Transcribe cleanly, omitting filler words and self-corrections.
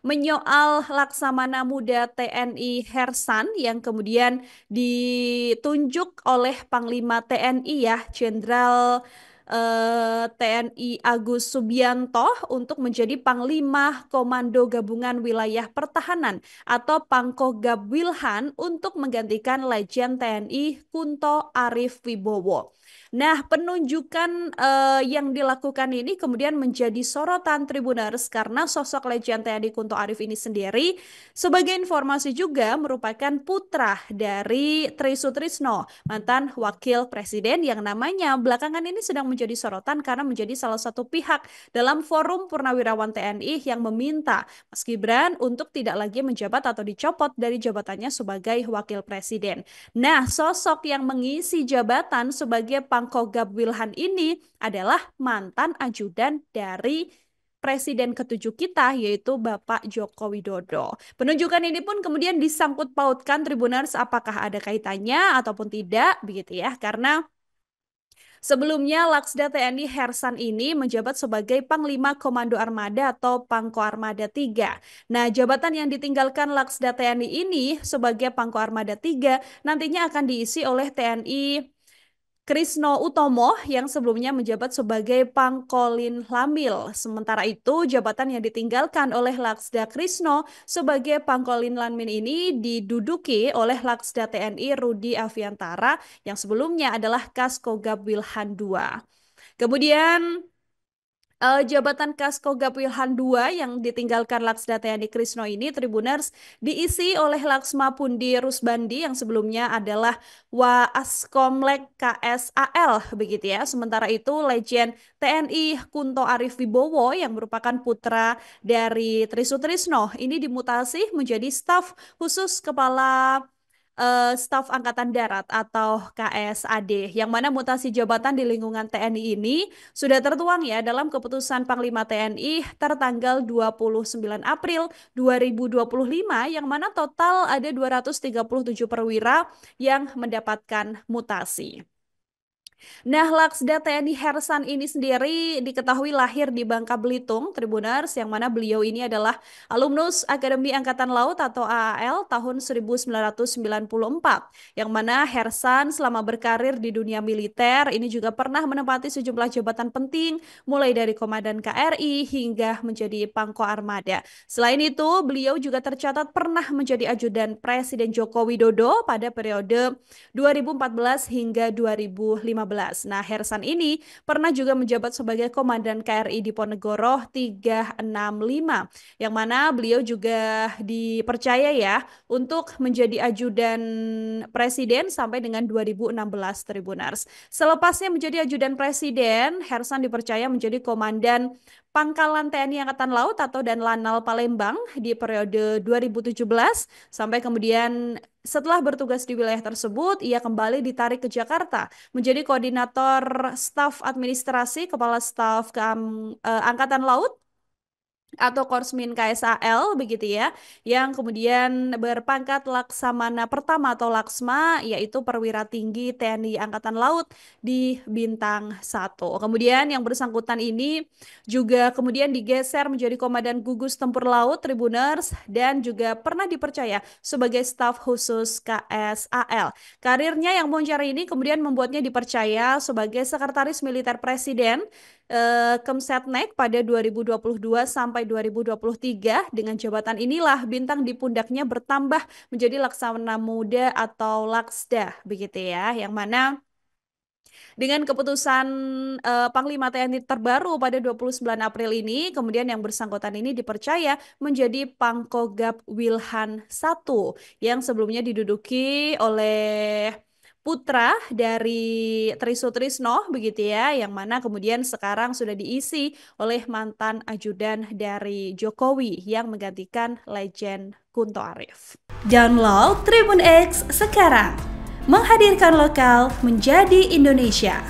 menyoal Laksamana Muda TNI Hersan yang kemudian ditunjuk oleh Panglima TNI ya, Jenderal TNI Agus Subianto untuk menjadi Panglima Komando Gabungan Wilayah Pertahanan atau Pangkogab Wilhan untuk menggantikan Legend TNI Kunto Arif Wibowo. Nah, penunjukan yang dilakukan ini kemudian menjadi sorotan Tribuners karena sosok Legend TNI Kunto Arif ini sendiri sebagai informasi juga merupakan putra dari Tri Sutrisno, mantan wakil presiden yang namanya belakangan ini sedang menjadi sorotan karena menjadi salah satu pihak dalam forum Purnawirawan TNI yang meminta Mas Gibran untuk tidak lagi menjabat atau dicopot dari jabatannya sebagai wakil presiden. Nah, sosok yang mengisi jabatan sebagai Pangkogab Wilhan ini adalah mantan ajudan dari Presiden ketujuh kita, yaitu Bapak Joko Widodo. Penunjukan ini pun kemudian disangkut pautkan Tribuners apakah ada kaitannya ataupun tidak, begitu ya, karena sebelumnya Laksda TNI Hersan ini menjabat sebagai Panglima Komando Armada atau Pangko Armada 3. Nah, jabatan yang ditinggalkan Laksda TNI ini sebagai Pangko Armada 3 nantinya akan diisi oleh TNI Krisno Utomo yang sebelumnya menjabat sebagai Pangkolin Lamil. Sementara itu, jabatan yang ditinggalkan oleh Laksda Krisno sebagai Pangkolin Lamil ini diduduki oleh Laksda TNI Rudi Aviantara yang sebelumnya adalah Kaskogab Wilhan II. Kemudian jabatan Kaskogab Wilhan II yang ditinggalkan Laksda TNI Krisno ini, Tribuners, diisi oleh Laksma Pundi Rusbandi yang sebelumnya adalah Waaskomlek KSAL, begitu ya. Sementara itu, Legend TNI Kunto Arif Wibowo yang merupakan putra dari Tri Sutrisno ini dimutasi menjadi staf khusus kepala Staf Angkatan Darat atau KSAD, yang mana mutasi jabatan di lingkungan TNI ini sudah tertuang ya dalam keputusan Panglima TNI tertanggal 29 April 2025 yang mana total ada 237 perwira yang mendapatkan mutasi. Nah, Laksda TNI Hersan ini sendiri diketahui lahir di Bangka Belitung, Tribuners, yang mana beliau ini adalah alumnus Akademi Angkatan Laut atau AAL tahun 1994, yang mana Hersan selama berkarir di dunia militer ini juga pernah menempati sejumlah jabatan penting, mulai dari Komandan KRI hingga menjadi Pangko Armada. Selain itu, beliau juga tercatat pernah menjadi ajudan Presiden Joko Widodo pada periode 2014 hingga 2015. Nah, Hersan ini pernah juga menjabat sebagai Komandan KRI Diponegoro 365, yang mana beliau juga dipercaya ya untuk menjadi ajudan presiden sampai dengan 2016, Tribuners. Selepasnya menjadi ajudan presiden, Hersan dipercaya menjadi Komandan Pangkalan TNI Angkatan Laut atau dan Lanal Palembang di periode 2017 sampai kemudian setelah bertugas di wilayah tersebut, ia kembali ditarik ke Jakarta menjadi koordinator staf administrasi Kepala Staf Angkatan Laut atau Korsmin KSAL begitu ya, yang kemudian berpangkat Laksamana Pertama atau Laksma, yaitu perwira tinggi TNI Angkatan Laut di Bintang 1. Kemudian yang bersangkutan ini juga kemudian digeser menjadi Komandan Gugus Tempur Laut Tribuners dan juga pernah dipercaya sebagai staf khusus KSAL. Karirnya yang moncar ini kemudian membuatnya dipercaya sebagai Sekretaris Militer Presiden Kemsetnek pada 2022 sampai 2023. Dengan jabatan inilah bintang di pundaknya bertambah menjadi Laksamana Muda atau Laksda begitu ya, yang mana dengan keputusan Panglima TNI terbaru pada 29 April ini, kemudian yang bersangkutan ini dipercaya menjadi Pangkogab Wilhan I yang sebelumnya diduduki oleh putra dari Tri Sutrisno begitu ya, yang mana kemudian sekarang sudah diisi oleh mantan ajudan dari Jokowi yang menggantikan Legend Kunto Arif. Download Tribun X sekarang, menghadirkan lokal menjadi Indonesia.